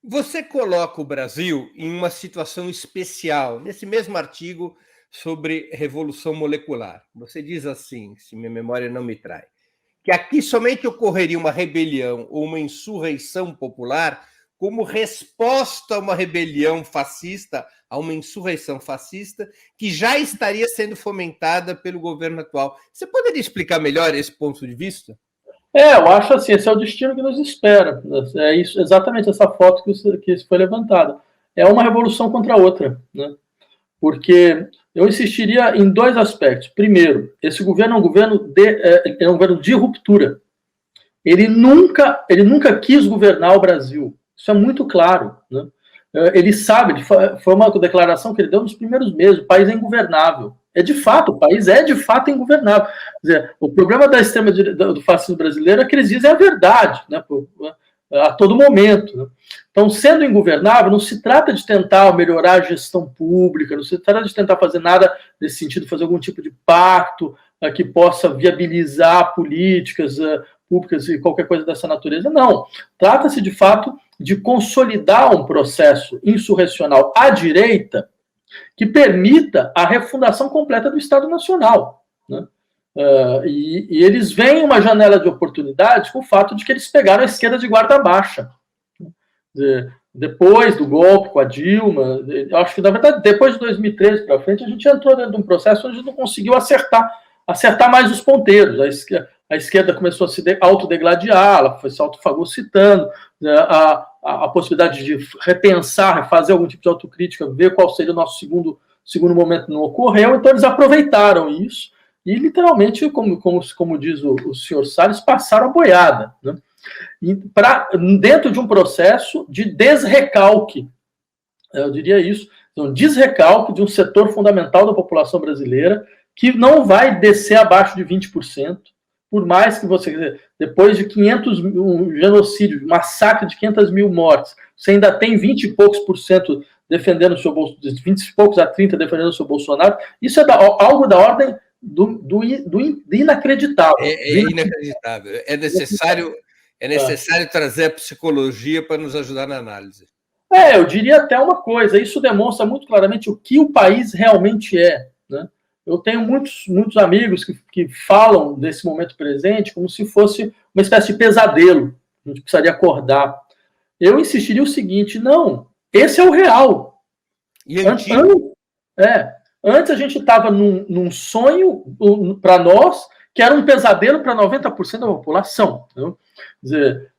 Você coloca o Brasil em uma situação especial, nesse mesmo artigo sobre revolução molecular. Você diz assim, se minha memória não me trai, que aqui somente ocorreria uma rebelião ou uma insurreição popular como resposta a uma rebelião fascista, a uma insurreição fascista, que já estaria sendo fomentada pelo governo atual. Você poderia explicar melhor esse ponto de vista? Eu acho assim, esse é o destino que nos espera. É isso, exatamente essa foto que foi levantada. É uma revolução contra a outra, né? Porque eu insistiria em dois aspectos. Primeiro, esse governo é um governo de ruptura. Ele nunca quis governar o Brasil. Isso é muito claro, né? Ele sabe, foi uma declaração que ele deu nos primeiros meses, o país é ingovernável. O país é de fato ingovernável. Quer dizer, o problema da extrema-direita do fascismo brasileiro é que eles dizem a verdade, né, a todo momento. Né? Então, sendo ingovernável, não se trata de tentar melhorar a gestão pública, não se trata de tentar fazer nada nesse sentido, fazer algum tipo de pacto que possa viabilizar políticas públicas e qualquer coisa dessa natureza. Não. Trata-se, de fato, de consolidar um processo insurrecional à direita que permita a refundação completa do Estado Nacional. Né? E eles veem uma janela de oportunidade com o fato de que eles pegaram a esquerda de guarda baixa. Depois do golpe com a Dilma, eu acho que, na verdade, depois de 2013 para frente, a gente entrou dentro de um processo onde a gente não conseguiu acertar mais os ponteiros. A esquerda começou a se autodegladiar, ela foi se autofagocitando, a possibilidade de repensar, fazer algum tipo de autocrítica, ver qual seria o nosso segundo momento não ocorreu, então eles aproveitaram isso e, literalmente, como diz o senhor Salles, passaram a boiada, né? Dentro de um processo de desrecalque, eu diria isso, um desrecalque de um setor fundamental da população brasileira que não vai descer abaixo de 20%, por mais que você, depois de um genocídio, um massacre de 500 mil mortes, você ainda tem 20 e poucos por cento defendendo o seu Bolsonaro, 20 e poucos a 30 defendendo o seu Bolsonaro, isso é algo da ordem do inacreditável. É inacreditável. É necessário trazer a psicologia para nos ajudar na análise. Eu diria até uma coisa, isso demonstra muito claramente o que o país realmente é, né? Eu tenho muitos amigos que falam desse momento presente como se fosse uma espécie de pesadelo. A gente precisaria acordar. Eu insistiria o seguinte, não, esse é o real. Antes a gente estava num sonho para nós, que era um pesadelo para 90% da população. Né? Quer dizer,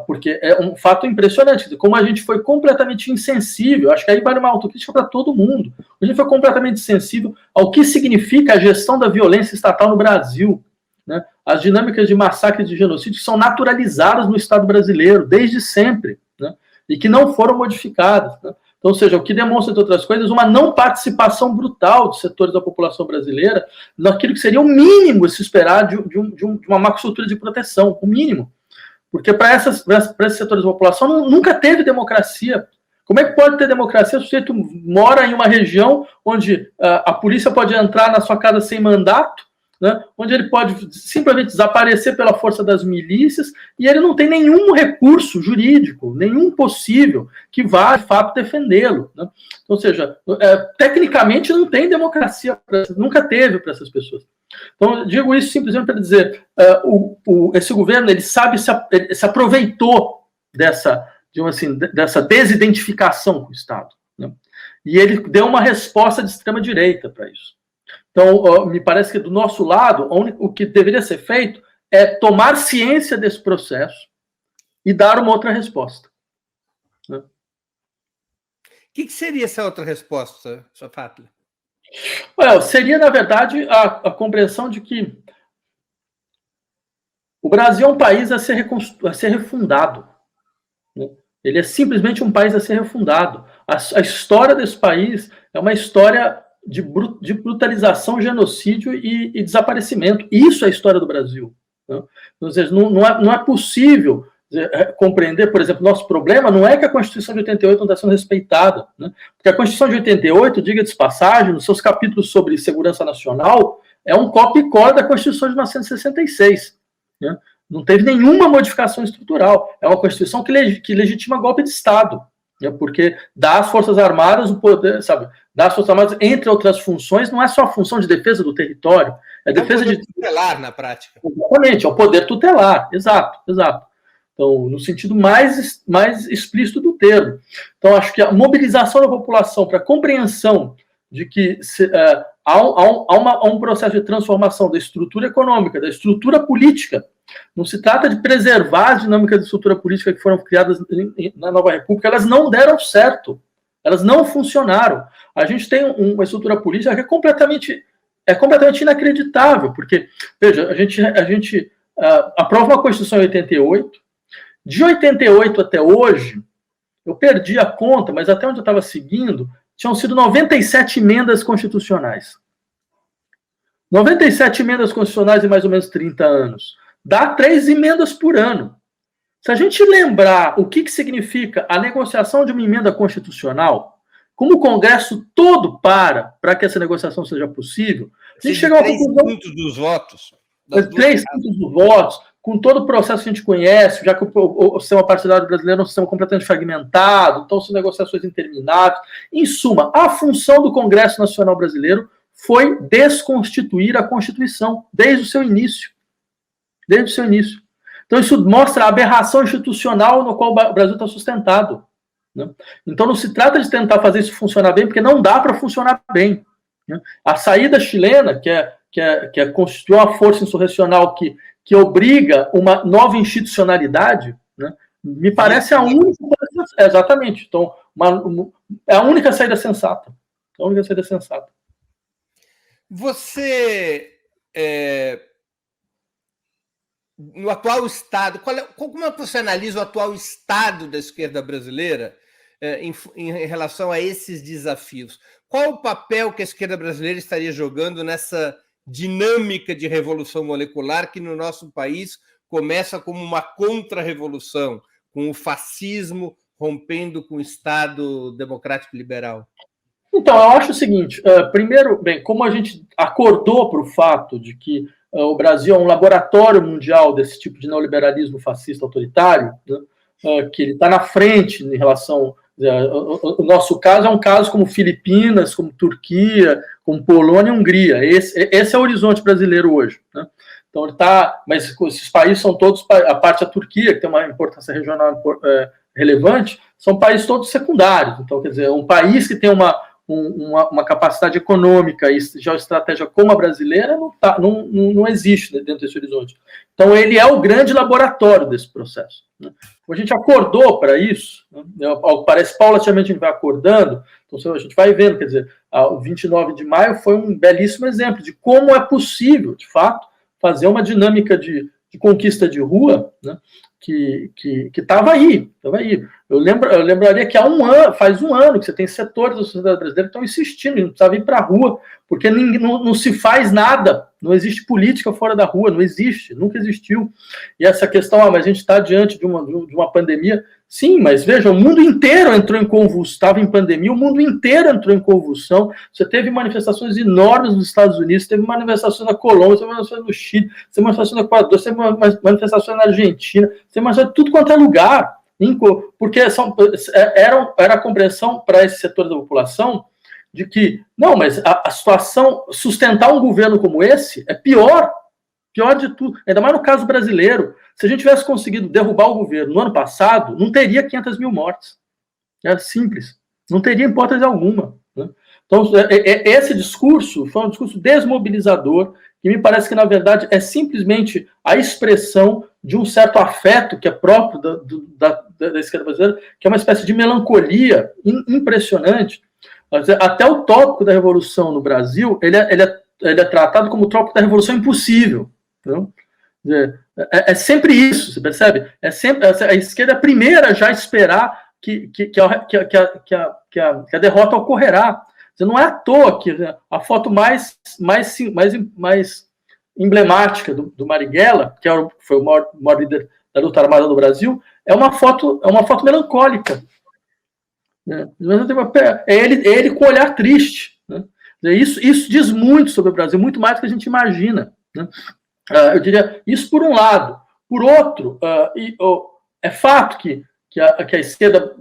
porque é um fato impressionante, como a gente foi completamente insensível, acho que aí vale uma autocrítica para todo mundo, a gente foi completamente insensível ao que significa a gestão da violência estatal no Brasil. Né? As dinâmicas de massacre e de genocídio são naturalizadas no Estado brasileiro, desde sempre, né? E que não foram modificadas. Né? Então, ou seja, o que demonstra, entre outras coisas, uma não participação brutal de setores da população brasileira naquilo que seria o mínimo a se esperar de uma macroestrutura de proteção, o mínimo. Porque para esses setores da população nunca teve democracia. Como é que pode ter democracia? O sujeito mora em uma região onde a polícia pode entrar na sua casa sem mandato, né? Onde ele pode simplesmente desaparecer pela força das milícias e ele não tem nenhum recurso jurídico, nenhum possível que vá, de fato, defendê-lo. Né? Ou seja, tecnicamente não tem democracia, nunca teve para essas pessoas. Então, eu digo isso simplesmente para dizer, esse governo ele se aproveitou dessa desidentificação com o Estado. Né? E ele deu uma resposta de extrema-direita para isso. Então, me parece que do nosso lado, o que deveria ser feito é tomar ciência desse processo e dar uma outra resposta. Né? O que seria essa outra resposta, Sr. Fatler? Seria, na verdade, a compreensão de que o Brasil é um país a ser refundado. Né? Ele é simplesmente um país a ser refundado. A história desse país é uma história de brutalização, genocídio e desaparecimento. Isso é a história do Brasil. Né? Ou seja, não é possível compreender, por exemplo, nosso problema não é que a Constituição de 88 não está sendo respeitada. Né? Porque a Constituição de 88, diga-se de passagem, nos seus capítulos sobre segurança nacional, é um copia e cola da Constituição de 1966. Né? Não teve nenhuma modificação estrutural. É uma Constituição que legitima golpe de Estado, né? Porque dá às Forças Armadas o poder, sabe? Dá às Forças Armadas, entre outras funções, não é só a função de defesa do território, é defesa de tutelar na prática. Exatamente, é o poder tutelar, exato. Então, no sentido mais explícito do termo. Então, acho que a mobilização da população para a compreensão de que há um processo de transformação da estrutura econômica, da estrutura política. Não se trata de preservar as dinâmicas de estrutura política que foram criadas na Nova República, elas não deram certo, elas não funcionaram. A gente tem uma estrutura política que é completamente inacreditável, porque, veja, a gente aprova uma Constituição em 88, de 88 até hoje, eu perdi a conta, mas até onde eu estava seguindo, tinham sido 97 emendas constitucionais. 97 emendas constitucionais em mais ou menos 30 anos. Dá 3 emendas por ano. Se a gente lembrar o que significa a negociação de uma emenda constitucional, como o Congresso todo para que essa negociação seja possível, a gente chega a uma conclusão... 3 quintos dos votos. 3 quintos dos votos, com todo o processo que a gente conhece, já que o sistema partidário brasileiro é um sistema completamente fragmentado, então são negociações intermináveis. Em suma, a função do Congresso Nacional Brasileiro foi desconstituir a Constituição desde o seu início. Então isso mostra a aberração institucional no qual o Brasil está sustentado, né? Então não se trata de tentar fazer isso funcionar bem, porque não dá para funcionar bem, né? A saída chilena, que constituiu uma força insurrecional que obriga uma nova institucionalidade, né, me parece a única... Exatamente. Então, é a única saída sensata. Você, no atual estado, como é que você analisa o atual estado da esquerda brasileira em relação a esses desafios? Qual o papel que a esquerda brasileira estaria jogando nessa dinâmica de revolução molecular que no nosso país começa como uma contra-revolução, com o fascismo rompendo com o Estado democrático liberal? Então, eu acho o seguinte, primeiro, bem, como a gente acordou para o fato de que o Brasil é um laboratório mundial desse tipo de neoliberalismo fascista autoritário, né, que ele está na frente em relação... O nosso caso é um caso como Filipinas, como Turquia, como Polônia e Hungria. Esse é o horizonte brasileiro hoje, né? Então ele está, mas esses países são todos, a parte da Turquia, que tem uma importância regional relevante, são países todos secundários. Então, quer dizer, um país que tem uma capacidade econômica e geoestratégia como a brasileira não existe dentro desse horizonte. Então, ele é o grande laboratório desse processo, né? A gente acordou para isso, né? Parece paulatinamente a gente vai acordando, então a gente vai vendo, quer dizer, o 29 de maio foi um belíssimo exemplo de como é possível, de fato, fazer uma dinâmica de conquista de rua, né, que estava aí. Eu lembraria que faz um ano que você tem setores da sociedade brasileira que estão insistindo, não precisava ir para a rua, porque não se faz nada, não existe política fora da rua, não existe, nunca existiu. E essa questão, mas a gente está diante de uma pandemia, sim, mas veja, o mundo inteiro entrou em convulsão, estava em pandemia, o mundo inteiro entrou em convulsão, você teve manifestações enormes nos Estados Unidos, teve manifestações na Colômbia, teve manifestações no Chile, teve manifestações no Equador, teve manifestações na Argentina, teve manifestações tudo quanto é lugar, porque era a compreensão para esse setor da população de que, não, mas a situação, sustentar um governo como esse é pior de tudo, ainda mais no caso brasileiro. Se a gente tivesse conseguido derrubar o governo no ano passado, não teria 500 mil mortes. Era simples. Não teria hipótese alguma, né? Então, esse discurso foi um discurso desmobilizador, que me parece que, na verdade, é simplesmente a expressão de um certo afeto que é próprio da esquerda brasileira, que é uma espécie de melancolia impressionante. Até o tópico da revolução no Brasil, ele é tratado como o tópico da revolução impossível. Então, é sempre isso, você percebe? É sempre a esquerda é a primeira já a esperar que a derrota ocorrerá. Não é à toa que a foto mais emblemática do Marighella, que foi o maior líder da luta armada do Brasil, é uma foto melancólica. É ele com olhar triste, né? Isso diz muito sobre o Brasil, muito mais do que a gente imagina, né? Eu diria isso por um lado. Por outro, é fato que a esquerda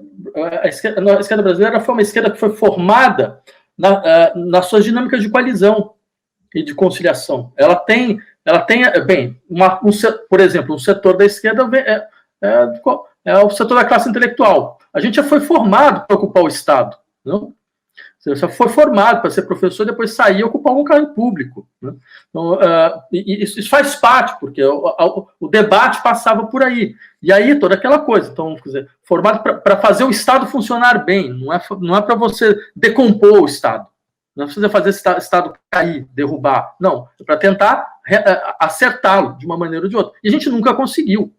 brasileira foi uma esquerda que foi formada nas suas dinâmicas de coalizão e de conciliação. Ela tem bem, por exemplo, um setor da esquerda é o setor da classe intelectual. A gente já foi formado para ocupar o Estado, não? Você já foi formado para ser professor, depois sair e ocupar algum cargo público, né? Então, isso faz parte, porque o debate passava por aí. E aí, toda aquela coisa. Então, quer dizer, formado para fazer o Estado funcionar bem, não é para você decompor o Estado. Não precisa fazer o Estado cair, derrubar. Não, é para tentar acertá-lo de uma maneira ou de outra. E a gente nunca conseguiu.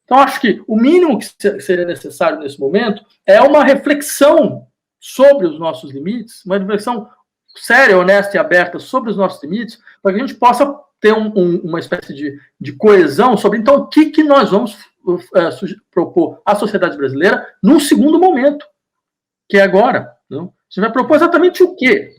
Então, acho que o mínimo que seria necessário nesse momento é uma reflexão sobre os nossos limites, uma reflexão séria, honesta e aberta sobre os nossos limites, para que a gente possa ter uma espécie de coesão sobre, então, o que nós vamos propor à sociedade brasileira num segundo momento, que é agora. Não? Você vai propor exatamente o quê?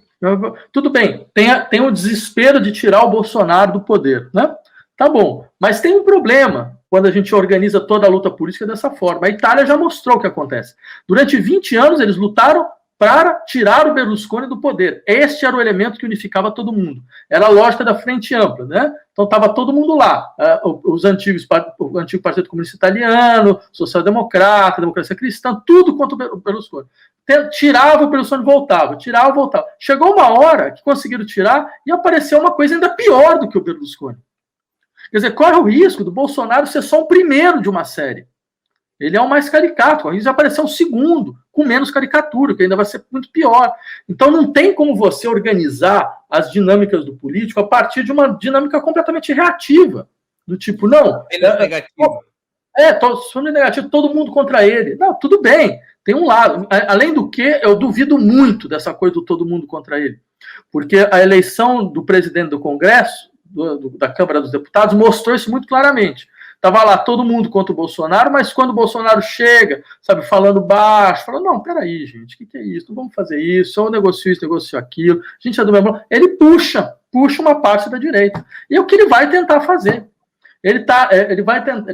Tudo bem, tem o desespero de tirar o Bolsonaro do poder, né? Tá bom, mas tem um problema quando a gente organiza toda a luta política dessa forma. A Itália já mostrou o que acontece. Durante 20 anos, eles lutaram para tirar o Berlusconi do poder. Este era o elemento que unificava todo mundo. Era a lógica da frente ampla, né? Então estava todo mundo lá. O antigo Partido Comunista Italiano, social-democrata, democracia cristã, tudo contra o Berlusconi. Tirava o Berlusconi, voltava. Chegou uma hora que conseguiram tirar e apareceu uma coisa ainda pior do que o Berlusconi. Quer dizer, corre o risco do Bolsonaro ser só o primeiro de uma série. Ele é o mais caricato, corre o risco de aparecer um segundo, com menos caricatura, que ainda vai ser muito pior. Então não tem como você organizar as dinâmicas do político a partir de uma dinâmica completamente reativa. Do tipo, não... negativo, todo mundo contra ele. Não, tudo bem, tem um lado. Além do que, eu duvido muito dessa coisa do todo mundo contra ele. Porque a eleição do presidente do Congresso, da Câmara dos Deputados, mostrou isso muito claramente. Estava lá todo mundo contra o Bolsonaro, mas quando o Bolsonaro chega, sabe, falando baixo, falando, não, peraí, gente, o que é isso? Não vamos fazer isso, eu negocio isso, negocio aquilo, a gente é do mesmo... Ele puxa uma parte da direita. E é o que ele vai tentar fazer. Ele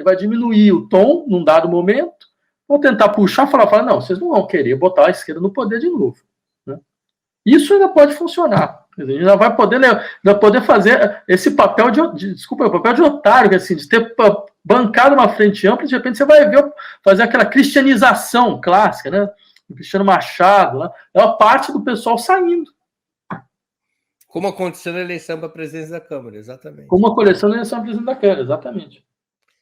vai diminuir o tom num dado momento, vou tentar puxar, falar, não, vocês não vão querer botar a esquerda no poder de novo. Né? Isso ainda pode funcionar. A gente ainda vai poder fazer esse papel papel de otário, assim, de ter bancado uma frente ampla, de repente você vai fazer aquela cristianização clássica, né? O Cristiano Machado, né? É uma parte do pessoal saindo. Como aconteceu na eleição para a presidência da Câmara, exatamente. Como aconteceu na eleição para a presidência da Câmara, exatamente.